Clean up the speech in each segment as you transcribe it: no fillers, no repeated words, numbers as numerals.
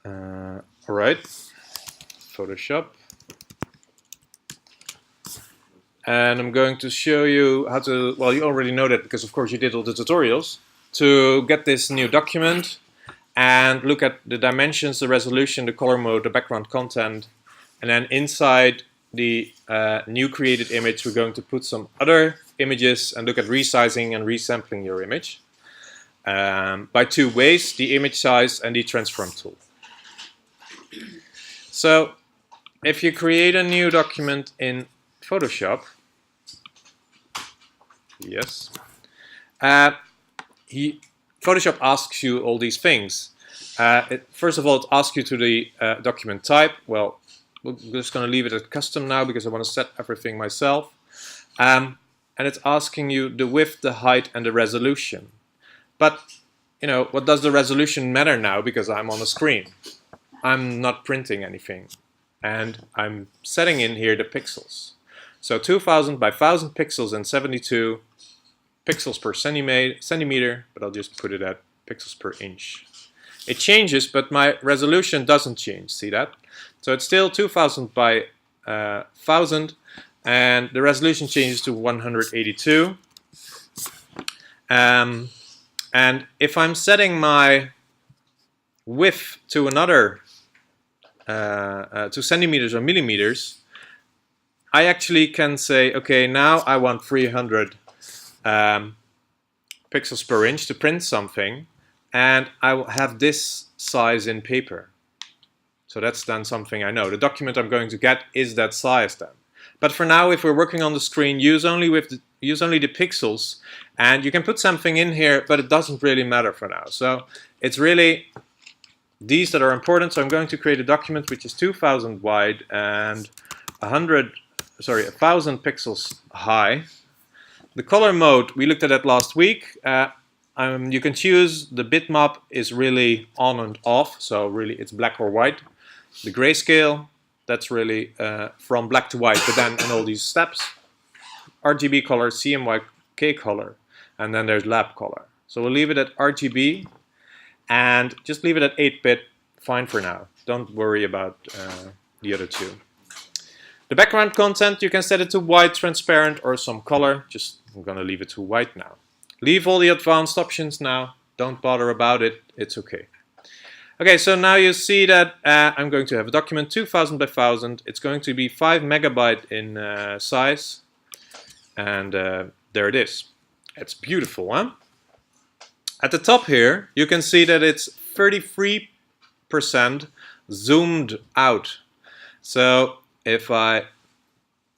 All right, Photoshop. And I'm going to show you how to, well, you already know that because of course you did all the tutorials, to get this new document and look at the dimensions, the resolution, the color mode, the background content, and then inside the new created image we're going to put some other images and look at resizing and resampling your image by two ways, the image size and the transform tool. So if you create a new document in Photoshop, yes, Photoshop asks you all these things. First of all, it asks you to the document type. Well, we're just going to leave it at custom now because I want to set everything myself. And it's asking you the width, the height, and the resolution. But, you know, what does the resolution matter now because I'm on a screen? I'm not printing anything. And I'm setting in here the pixels. So 2000 by 1000 pixels and 72 pixels per centimeter, but I'll just put it at pixels per inch. It changes, but my resolution doesn't change, see that? So it's still 2000 by 1000, and the resolution changes to 182. And if I'm setting my width to another, to centimeters or millimeters, I actually can say, okay, now I want 300 pixels per inch to print something, and I will have this size in paper. So that's then something I know. The document I'm going to get is that size then. But for now, if we're working on the screen, use only the pixels, and you can put something in here, but it doesn't really matter for now. So it's really these that are important. So I'm going to create a document which is 2000 wide and 1000 pixels high. The color mode, we looked at that last week. You can choose, the bitmap is really on and off, so really it's black or white. The grayscale, that's really from black to white, but then in all these steps. RGB color, CMYK color, and then there's lab color. So we'll leave it at RGB, and just leave it at 8-bit, fine for now. Don't worry about the other two. The background content, you can set it to white, transparent, or some color. I'm going to leave it to white now. Leave all the advanced options now. Don't bother about it. It's okay. Okay, so now you see that I'm going to have a document 2000 by 1000. It's going to be 5 megabyte in size. And there it is. It's beautiful, huh? At the top here, you can see that it's 33% zoomed out. So if I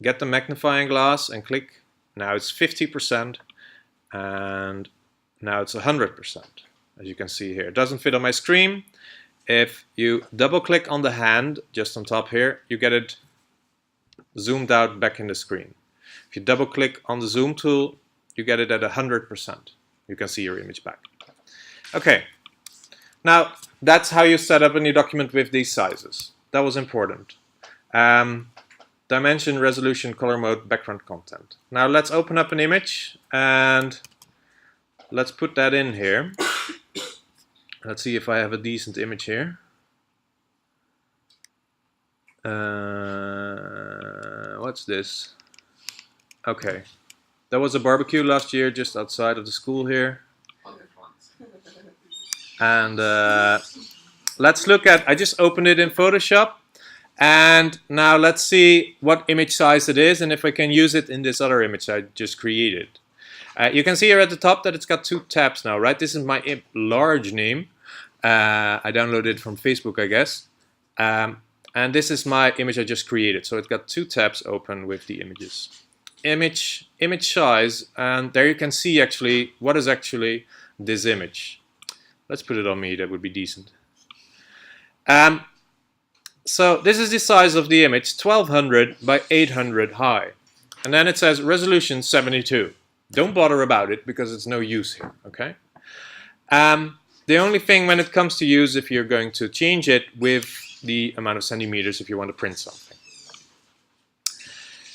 get the magnifying glass and click, now it's 50%, and now it's 100%, as you can see here. It doesn't fit on my screen. If you double click on the hand, just on top here, you get it zoomed out back in the screen. If you double click on the zoom tool, you get it at 100%. You can see your image back. Okay, now that's how you set up a new document with these sizes. That was important. Dimension, resolution, color mode, background content. Now let's open up an image and let's put that in here. Let's see if I have a decent image here. What's this? Okay, there was a barbecue last year just outside of the school here. And let's look at, I just opened it in Photoshop. And now let's see what image size it is and if I can use it in this other image I just created. You can see here at the top that it's got 2 tabs now, right? This is my large name. I downloaded it from Facebook, I guess. And this is my image I just created. So it's got 2 tabs open with the images. Image size, and there you can see actually what is actually this image. Let's put it on me, that would be decent. So this is the size of the image, 1200 by 800 high. And then it says resolution 72. Don't bother about it because it's no use here, okay? The only thing when it comes to use, if you're going to change it with the amount of centimeters if you want to print something.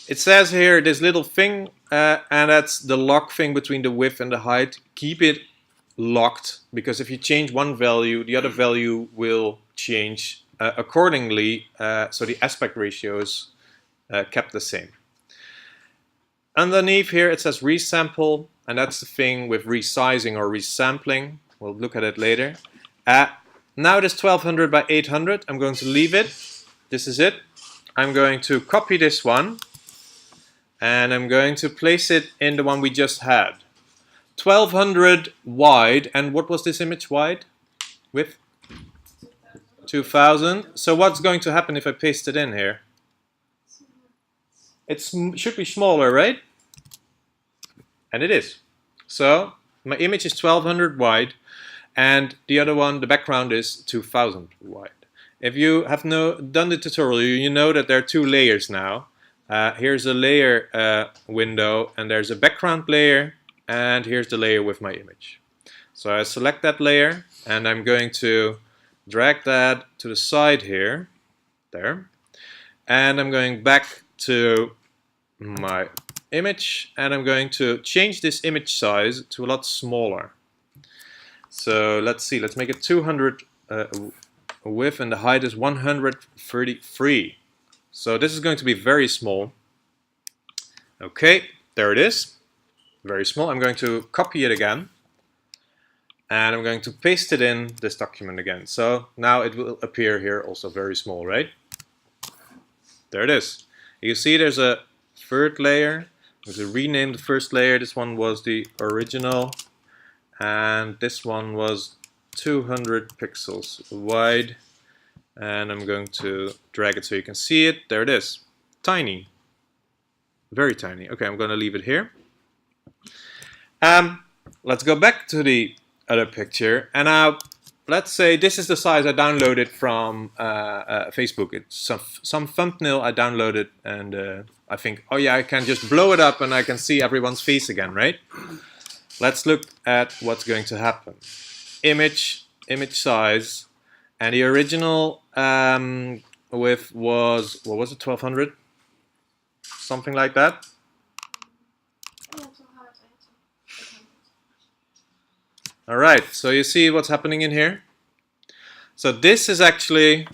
It says here this little thing, and that's the lock thing between the width and the height. Keep it locked, because if you change one value, the other value will change accordingly, so the aspect ratio is kept the same. Underneath here it says resample, and that's the thing with resizing or resampling. We'll look at it later. Now this 1200 by 800, I'm going to leave it. This is it. I'm going to copy this one, and I'm going to place it in the one we just had. 1200 wide, and what was this image wide? Width? 2000. So what's going to happen if I paste it in here? It should be smaller, right? And it is. So my image is 1200 wide, and the other one, the background, is 2000 wide. If you have done the tutorial, you know that there are two layers now. Here's a layer window, and there's a background layer, and here's the layer with my image. So I select that layer, and I'm going to drag that to the side here, there, and I'm going back to my image, and I'm going to change this image size to a lot smaller. So let's see, let's make it 200 width, and the height is 133. So this is going to be very small. Okay, there it is, very small. I'm going to copy it again, and I'm going to paste it in this document again. So now it will appear here also very small, right? There it is. You see there's a third layer. I'm going to rename the first layer. This one was the original, and this one was 200 pixels wide, and I'm going to drag it so you can see it. There it is. Tiny. Very tiny. Okay, I'm going to leave it here. Let's go back to the other picture, and now let's say this is the size I downloaded from Facebook. It's some thumbnail I downloaded, and I think, oh yeah, I can just blow it up and I can see everyone's face again, right? Let's look at what's going to happen. Image size, and the original width was, what was it, 1200? Something like that. Alright, so you see what's happening in here? So this is actually,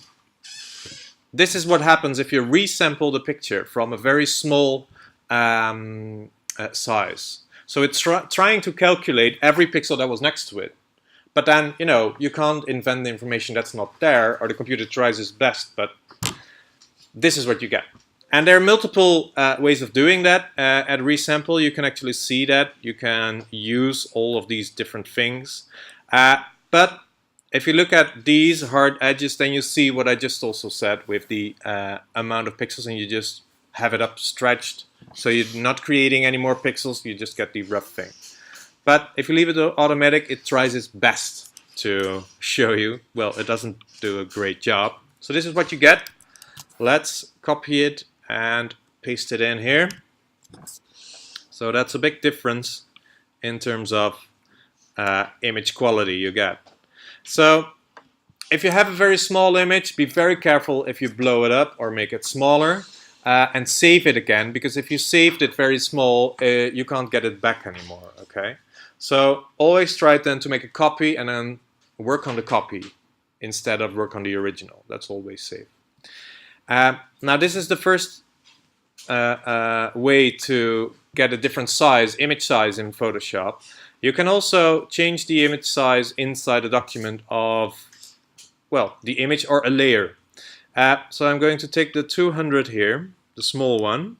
this is what happens if you resample the picture from a very small size. So it's trying to calculate every pixel that was next to it. But then, you know, you can't invent the information that's not there, or the computer tries its best, but this is what you get. And there are multiple ways of doing that. At Resample, you can actually see that. You can use all of these different things. But if you look at these hard edges, then you see what I just also said with the amount of pixels, and you just have it up stretched. So you're not creating any more pixels, you just get the rough thing. But if you leave it automatic, it tries its best to show you. Well, it doesn't do a great job. So this is what you get. Let's copy it and paste it in here. So that's a big difference in terms of image quality you get. So if you have a very small image, be very careful if you blow it up or make it smaller, and save it again, because if you saved it very small, you can't get it back anymore. Okay, so always try then to make a copy and then work on the copy instead of work on the original. That's always safe. Now this is the first way to get a different size, image size in Photoshop. You can also change the image size inside the document of, well, the image or a layer. So I'm going to take the 200 here, the small one,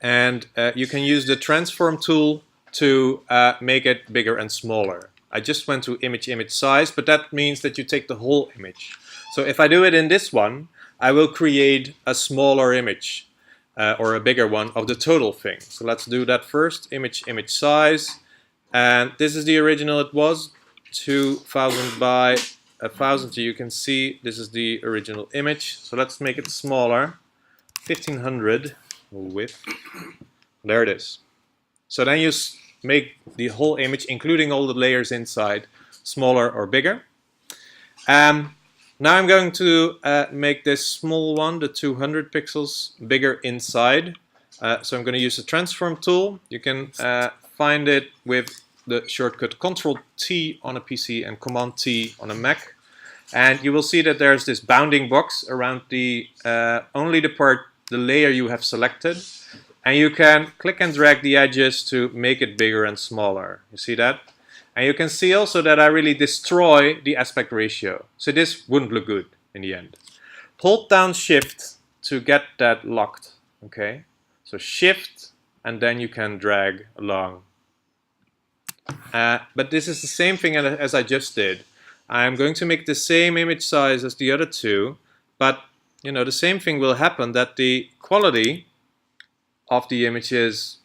and you can use the transform tool to make it bigger and smaller. I just went to image size, but that means that you take the whole image. So if I do it in this one, I will create a smaller image or a bigger one of the total thing. So let's do that first, image size, and this is the original. It was 2000 by 1000. So you can see this is the original image. So let's make it smaller, 1500 width. There it is. So then you make the whole image, including all the layers inside, smaller or bigger. Now I'm going to make this small one, the 200 pixels, bigger inside. So I'm going to use the transform tool. You can find it with the shortcut Ctrl-T on a PC and Command-T on a Mac. And you will see that there's this bounding box around the only the layer you have selected. And you can click and drag the edges to make it bigger and smaller. You see that? And you can see also that I really destroy the aspect ratio. So this wouldn't look good in the end. Hold down Shift to get that locked. Okay? So Shift, and then you can drag along. But this is the same thing as I just did. I'm going to make the same image size as the other two, but you know, the same thing will happen, that the quality of the image is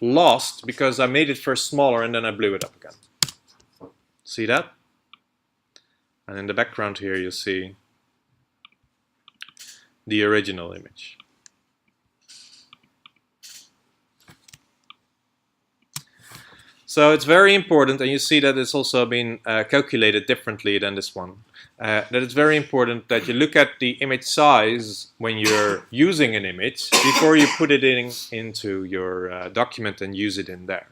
lost because I made it first smaller and then I blew it up again. See that? And in the background here you see the original image. So it's very important, and you see that it's also been calculated differently than this one. That it's very important that you look at the image size when you're using an image before you put it into your document and use it in there.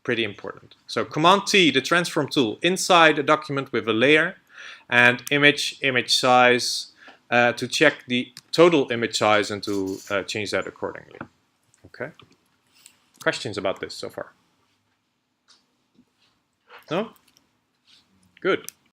Pretty important. So Command T, the transform tool, inside a document with a layer, and image size to check the total image size and to change that accordingly. Okay. Questions about this so far? No? Good.